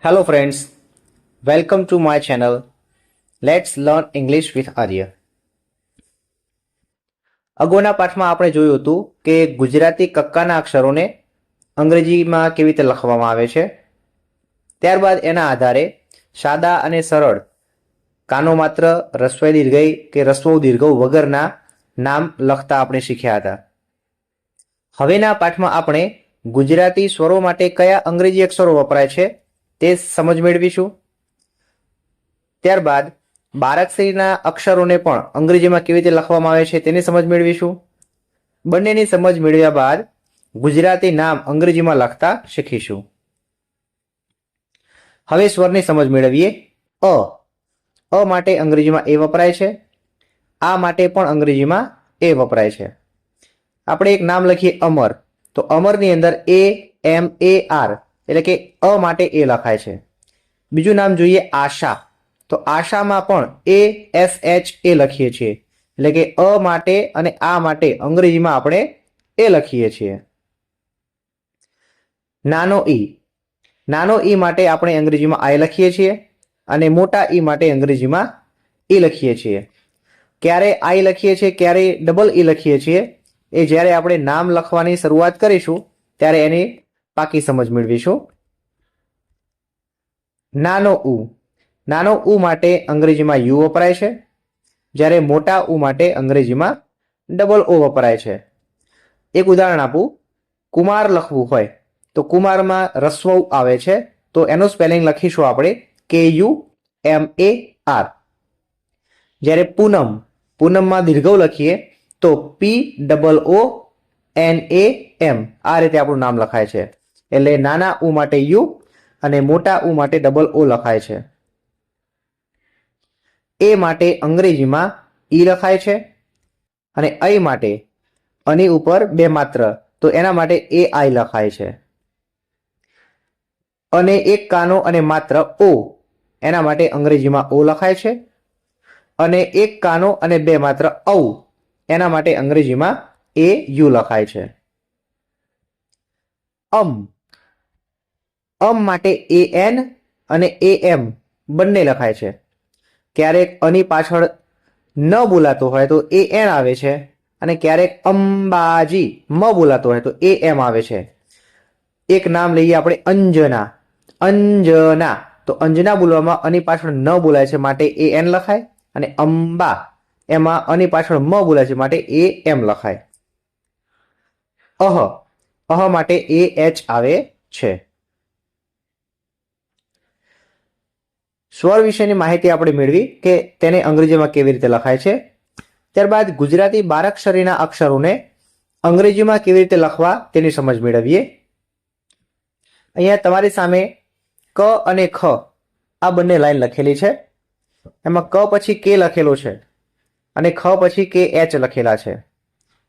Hello friends, welcome to my channel. Let's learn English with Arya. અગાઉના પાઠમાં આપણે જોયું હતું કે ગુજરાતી કક્કાના અક્ષરોને અંગ્રેજીમાં કેવી રીતે લખવામાં આવે છે. ત્યારબાદ એના આધારે સાદા અને સરળ કાનો માત્ર રસ્વઈ દીર્ઘઈ કે રસ્વઉ દીર્ઘઉ વગરના નામ લખતા આપણે શીખ્યા હતા. હવેના પાઠમાં આપણે ગુજરાતી સ્વરો માટે કયા અંગ્રેજી અક્ષરો વપરાય છે તે સમજ મેળવીશું. ત્યારબાદ બારાક્ષરીના અક્ષરોને પણ અંગ્રેજીમાં કેવી રીતે લખવામાં આવે છે તેની સમજ મેળવીશું. બંનેની સમજ મેળવ્યા બાદ ગુજરાતી નામ અંગ્રેજીમાં લખતા શીખીશું. હવે સ્વરની સમજ મેળવીએ. અ માટે અંગ્રેજીમાં એ વપરાય છે. આ માટે પણ અંગ્રેજીમાં એ વપરાય છે. આપણે એક નામ લખીએ અમર, તો અમરની અંદર AMAR એટલે કે અ માટે એ લખાય છે. બીજું નામ જોઈએ આશા, તો આશામાં પણ ASH એ લખીએ છીએ, એટલે કે અ માટે અને આ માટે અંગ્રેજીમાં આપણે એ લખીએ છીએ. નાનો ઈ માટે આપણે અંગ્રેજીમાં આઈ લખીએ છીએ અને મોટા ઈ માટે અંગ્રેજીમાં ઈ લખીએ છીએ. ક્યારે આઈ લખીએ છીએ, ક્યારે ડબલ ઈ લખીએ છીએ, એ જ્યારે આપણે નામ લખવાની શરૂઆત કરીશું ત્યારે એની પાકી સમજ મેળવીશું. નાનો ઉ માટે અંગ્રેજીમાં યુ વપરાય છે, જ્યારે મોટા ઉ માટે અંગ્રેજીમાં ડબલ ઓ વપરાય છે. એક ઉદાહરણ આપું. કુમાર લખવું હોય તો કુમારમાં રસ્વઉ આવે છે, તો એનું સ્પેલિંગ લખીશું આપણે KUMAR. જ્યારે પૂનમમાં દીર્ઘઉ લખીએ તો POONAM. આ રીતે આપણું નામ લખાય છે. એટલે નાના ઉ માટે યુ અને મોટા ઉ માટે ડબલ ઓ લખાય છે. એ માટે અંગ્રેજીમાં ઈ લખાય છે અને અઈ માટે અની ઉપર બે માત્ર, તો એના માટે AI લખાય છે. અને એક કાનો અને માત્ર ઓ, એના માટે અંગ્રેજીમાં ઓ લખાય છે. અને એક કાનો અને બે માત્ર ઔ, એના માટે અંગ્રેજીમાં AU લખાય છે. માટે AN અને AM બંને લખાય છે. ક્યારેક અની પાછળ ન બોલાતો હોય તો AN આવે છે અને ક્યારેક અંબાજી મ બોલાતો હોય તો AM આવે છે. એક નામ લઈએ આપણે અંજના, તો અંજના બોલવામાં અની પાછળ ન બોલાય છે માટે AN લખાય, અને અંબા એમાં અની પાછળ મ બોલાય છે માટે AM લખાય. અહ માટે AH આવે છે. સ્વર વિશેની માહિતી આપણે મેળવી કે તેને અંગ્રેજીમાં કેવી રીતે લખાય છે. ત્યારબાદ ગુજરાતી બારાક્ષરીના અક્ષરોને અંગ્રેજીમાં કેવી રીતે લખવા તેની સમજ મેળવીએ. અહીંયા તમારી સામે ક અને ખ આ બંને લાઈન લખેલી છે. એમાં ક પછી કે લખેલો છે અને ખ પછી KH લખેલા છે.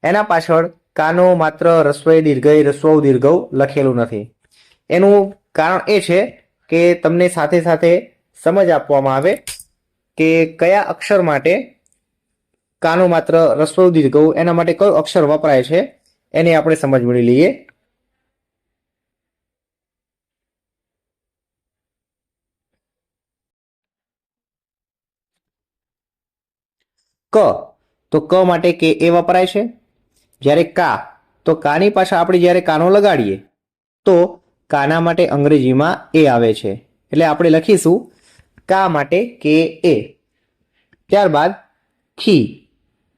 એના પાછળ કાનો માત્ર રસ્વઈ દીર્ઘઈ રસ્વઉ દીર્ઘઉ લખેલું નથી. એનું કારણ એ છે કે તમને સાથે સાથે સમજ આપવામાં આવે કે કયા અક્ષર માટે કાનો માત્ર રસ્વઉ દીર્ઘઉ, એના માટે કયો અક્ષર વપરાય છે એની આપણે સમજ મેળવી લઈએ. ક, તો ક માટે કે એ વપરાય છે. જ્યારે કા, તો કાની પાછળ આપણે જ્યારે કાનો લગાડીએ તો કાના માટે અંગ્રેજીમાં એ આવે છે, એટલે આપણે લખીશું કા માટે કે એ. ત્યારબાદ ખી,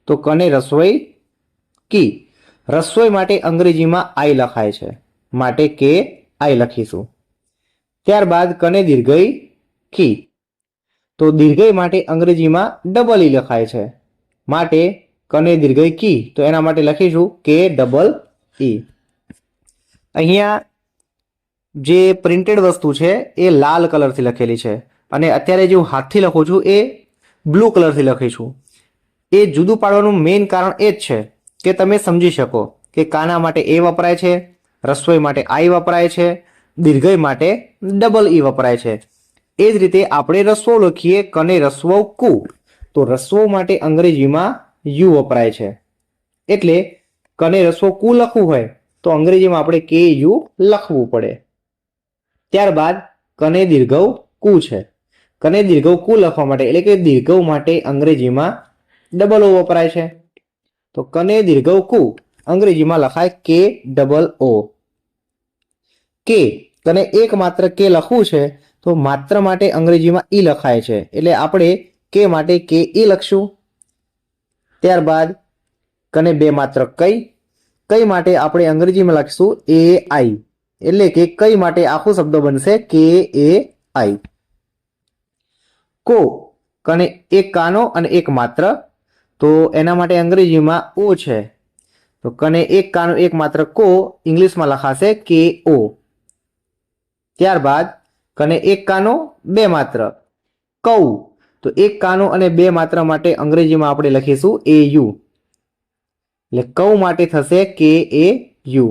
તો કને રસોઈ કી, રસોઈ માટે અંગ્રેજીમાં આઈ લખાય છે માટે કે આઈ લખીશું. ત્યારબાદ કને દીર્ઘઈ ખી, તો દીર્ઘઈ માટે અંગ્રેજીમાં ડબલ ઈ લખાય છે માટે કને દીર્ઘઈ કી, તો એના માટે લખીશું KEE. અહીંયા જે પ્રિન્ટેડ વસ્તુ છે એ લાલ કલરથી લખેલી છે અને અત્યારે જે હું હાથથી લખું છું એ બ્લુ કલરથી લખીશું. એ જુદું પાડવાનું મેઇન કારણ એ જ છે કે તમે સમજી શકો કે કાના માટે એ વપરાય છે, રસોઈ માટે આઈ વપરાય છે, દીર્ઘઈ માટે ડબલ ઈ વપરાય છે. એ જ રીતે આપણે રસ્વો લખીએ કને રસ્વો કુ, તો રસ્વો માટે અંગ્રેજીમાં યુ વપરાય છે. એટલે કને રસ્વો કુ લખવું હોય તો અંગ્રેજીમાં આપણે KU લખવું પડે. ત્યારબાદ કને દીર્ઘવ કુ છે. કને દીર્ઘવ કુ લખવા માટે એટલે કે દીર્ઘવ માટે અંગ્રેજીમાં ડબલ ઓ વપરાય છે. તો કને દીર્ઘવ કુ અંગ્રેજીમાં લખાય કે ડબલ ઓ. કે કને એક માત્ર કે લખવું છે તો માત્ર માટે અંગ્રેજીમાં ઈ લખાય છે એટલે આપણે કે માટે કે ઈ લખશું. ત્યારબાદ કને બે માત્ર કઈ માટે આપણે અંગ્રેજીમાં લખીશું એ આઈ એટલે કે કઈ માટે આખું શબ્દ બનશે કે એ આઈ. કો કને એક કાનો અને એક માત્ર તો એના માટે અંગ્રેજીમાં ઓ છે. તો કને એક કાનો એક માત્ર કો ઇંગ્લિશમાં લખાશે કે ઓ. ત્યારબાદ કને એક કાનો બે માત્ર કૌ તો એક કાનો અને બે માત્ર માટે અંગ્રેજીમાં આપણે લખીશું એ યુ એટલે કૌ માટે થશે કે એ યુ.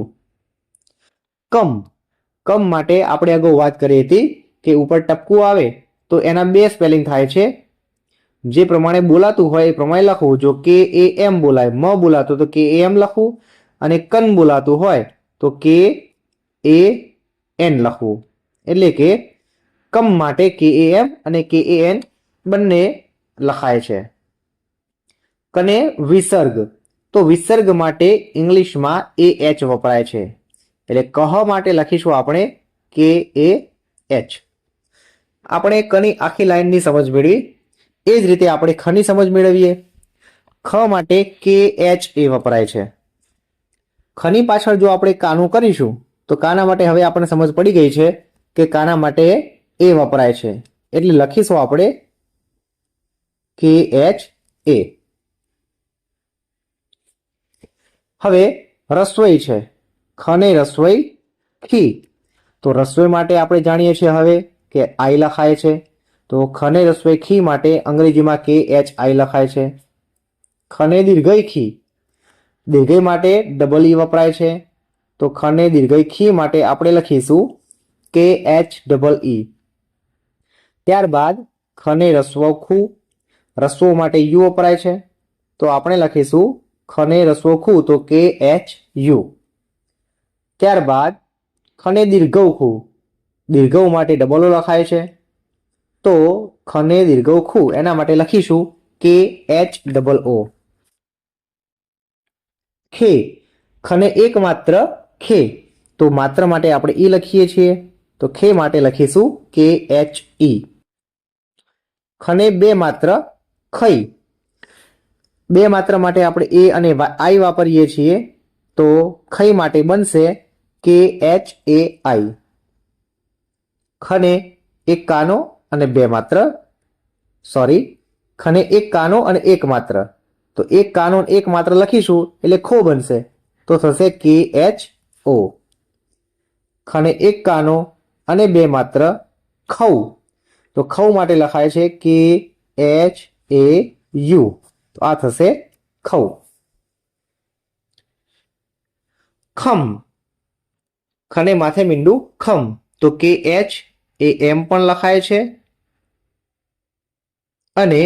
કમ માટે આપણે અગાઉ વાત કરી હતી કે ઉપર ટપકું આવે તો એના બે સ્પેલિંગ થાય છે. જે પ્રમાણે બોલાતું હોય એ પ્રમાણે લખવું. જો કે એ એમ બોલાય, મ બોલાતું તો કે એ એમ લખવું અને કન બોલાતું હોય તો કે એ એન લખવું. એટલે કે કમ માટે કે એ એમ અને કે એ એન બંને લખાય છે. કને વિસર્ગ તો વિસર્ગ માટે ઇંગ્લિશમાં એ એચ વપરાય છે એટલે કહ માટે લખીશું આપણે કે એ એચ. આપણે કની આખી લાઈનની સમજ મેળવી એ જ રીતે આપણે ખની સમજ મેળવીએ. ખ માટે કે એચ એ વપરાય છે. ખની પાછળ જો આપણે કાનું કરીશું તો કાના માટે હવે આપણને સમજ પડી ગઈ છે કે કાના માટે એ વપરાય છે એટલે લખીશું આપણે કે એચ એ. હવે રસોઈ છે. ખને રસોઈ ખી તો રસોઈ માટે આપણે જાણીએ છીએ હવે કે આઈ લખાય છે. તો ખને રસોઈ ખી માટે અંગ્રેજીમાં કે એચ આઈ લખાય છે. ખને દીર્ઘઈ ખી દીર્ઘઈ માટે ડબલ ઈ વપરાય છે. તો ખને દીર્ઘઈ ખી માટે આપણે લખીશું કે એચ ડબલ ઈ. ત્યારબાદ ખને રસવો ખુ રસવો માટે યુ વપરાય છે તો આપણે લખીશું ખને રસવો ખુ તો કે એચ યુ. ત્યારબાદ ખને દીર્ઘવ ખુ દીર્ઘવ માટે ડબલ ઓ લખાય છે તો ખને દીર્ઘવ ખુ એના માટે લખીશું કે એચ ડબલ ઓ. ખે ખને એક માત્ર ખે તો માત્ર માટે આપણે ઈ લખીએ છીએ તો ખે માટે લખીશું કે એચ ઈ. ખને બે માત્ર ખઈ બે માત્ર માટે આપણે એ અને આઈ વાપરીએ છીએ તો ખઈ માટે બનશે કે એચ એ આઈ. ખને એક કાનો અને બે માત્ર ખને એક કાનો અને એક માત્ર તો એક કાનો એક માત્ર લખીશું એટલે ખો બનશે તો થશે કે એચ ઓ. ખને એક કાનો અને બે માત્ર ખઉ તો ખઉ માટે લખાય છે કે એચ એ યુ તો આ થશે ખઉ. ખમ ખને માથે મીંડું ખમ તો કે એચ એ એમ પણ લખાય છે અને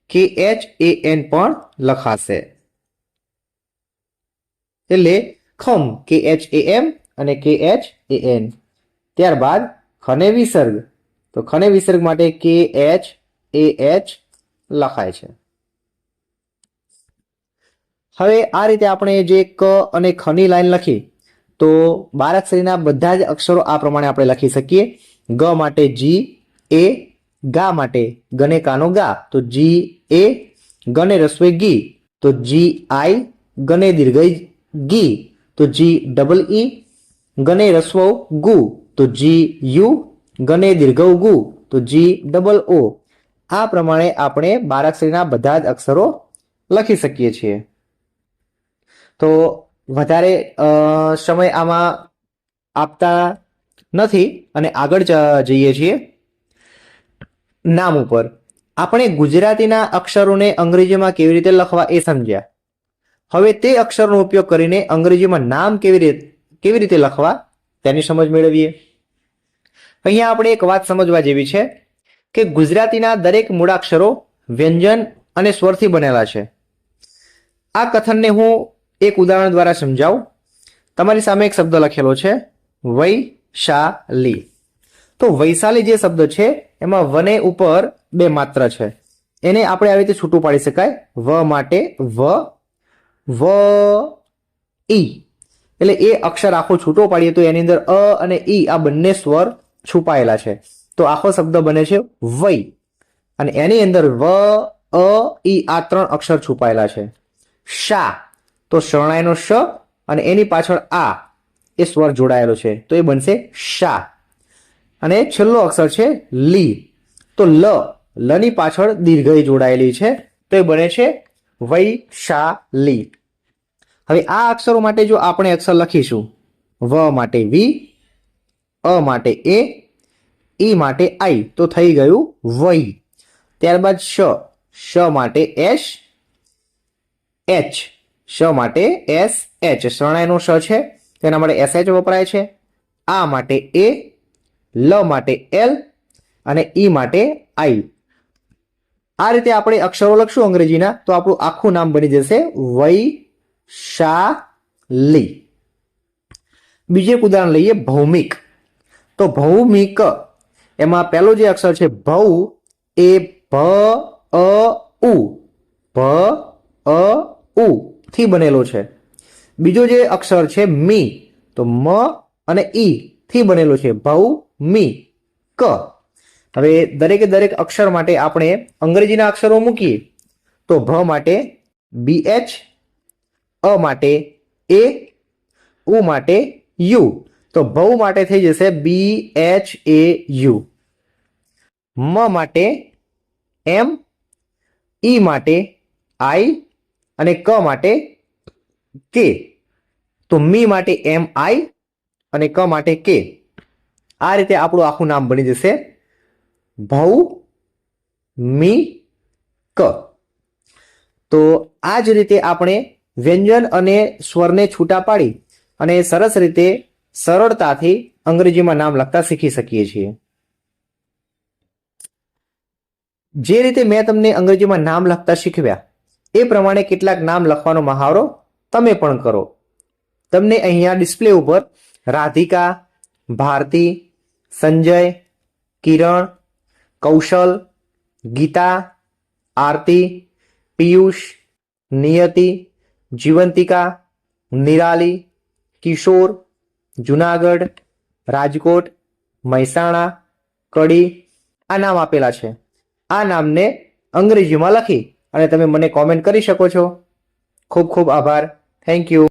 કે એચ એ એન પણ લખાશે એટલે ખમ કે એચ એ એમ અને કે એચ એ એન. ત્યારબાદ ખને વિસર્ગ તો ખને વિસર્ગ માટે કે એચ એ એચ લખાય છે. હવે આ રીતે આપણે જે ક અને ખની લાઈન લખી તો બારાક્ષરીના બધા જ અક્ષરો આ પ્રમાણે આપણે લખી શકીએ. ગ માટે જી એ, ગા માટે ગને કાનો ગા તો જી એ, ગને રસોઈ ગી તો જી આઈ, ગને દીર્ઘઈ ગી તો જી ડબલ ઈ, ગને રસ્વ ગુ તો જી યુ, ગને દીર્ઘવ ગુ તો જી ડબલ ઓ. આ પ્રમાણે આપણે બારાક્ષરીના બધા જ અક્ષરો લખી શકીએ છીએ. તો વધારે સમય આમાં આપતા નથી અને આગળ જઈએ છીએ નામ ઉપર. આપણે ગુજરાતીના અક્ષરોને અંગ્રેજીમાં કેવી રીતે લખવા એ સમજ્યા. હવે તે અક્ષરનો ઉપયોગ કરીને અંગ્રેજીમાં નામ કેવી રીતે લખવા તેની સમજ મેળવીએ. અહીંયા આપણે એક વાત સમજવા જેવી છે કે ગુજરાતીના દરેક મૂળાક્ષરો વ્યંજન અને સ્વરથી બનેલા છે. આ કથનને હું એક ઉદાહરણ દ્વારા સમજાવું. તમારી સામે એક શબ્દ લખેલો છે વૈશાલી. તો વૈશાલી જે શબ્દ છે એમાં વને ઉપર બે માત્ર છે, એને આપણે આવી રીતે છૂટું પાડી શકાય. વ માટે વ ઈ, એટલે એ અક્ષર આખો છૂટો પાડીએ તો એની અંદર અ અને ઈ આ બંને સ્વર છુપાયેલા છે, તો આખો શબ્દ બને છે વૈ. અને એની અંદર વ અ ઈ આ ત્રણ અક્ષર છુપાયેલા છે. શા, તો શરણાઈનો શ અને એની પાછળ આ એ સ્વર જોડાયેલો છે, તો એ બનશે શા. અને છેલ્લો અક્ષર છે લી, તો લની પાછળ દીર્ઘઈ જોડાયેલી છે, તો એ બને છે વૈશાલી. હવે આ અક્ષરો માટે જો આપણે અક્ષર લખીશું, વ માટે વી, અ માટે એ, ઈ માટે આઈ, તો થઈ ગયું વૈ. ત્યારબાદ શ માટે એશ, એચ, શ માટે એસ એચ, શરણાઈનો શ છે તેના માટે એસ એચ વપરાય છે. આ માટે એ, લ માટે એલ અને ઈ માટે આઈ. આ રીતે આપણે અક્ષરો લખશું અંગ્રેજીના તો આપણું આખું નામ બની જશે વૈશાલી. બીજું એક ઉદાહરણ લઈએ, ભૌમિક. તો ભૌમિક એમાં પહેલો જે અક્ષર છે ભૌ એ ભ અ ઉ થી બનેલો છે. બીજો જે અક્ષર છે મી, તો મ અને ઈ થી બનેલો છે, ભૌમિક. હવે દરેક અક્ષર માટે આપણે અંગ્રેજીના અક્ષરો મૂકીએ તો ભ માટે BH, અ માટે એ, ઉ માટે યુ, તો ભૌ માટે થઈ જશે BHAU. મ માટે એમ, ઈ માટે આઈ અને ક માટે કે, તો મી માટે MI અને ક માટે કે. આ રીતે આપણું આખું નામ બની જશે ભૌમિક. તો આ જ રીતે આપણે વ્યંજન અને સ્વરને છૂટા પાડી અને સરસ રીતે સરળતાથી અંગ્રેજીમાં નામ લખતા શીખી શકીએ છીએ. જે રીતે મેં તમને અંગ્રેજીમાં નામ લખતા શીખવ્યા એ પ્રમાણે કેટલાક નામ લખવાનો મહાવરો તમે પણ કરો. તમને અહીંયા ડિસ્પ્લે ઉપર રાધિકા, ભારતી, સંજય, કિરણ, કૌશલ, ગીતા, આરતી, પિયુષ, નિયતિ, જીવંતિકા, નિરાલી, કિશોર, જુનાગઢ, રાજકોટ, મહેસાણા, કડી આ નામ આપેલા છે. આ નામને અંગ્રેજીમાં લખી અને તમે મને કોમેન્ટ કરી શકો છો. ખૂબ ખૂબ આભાર. Thank you.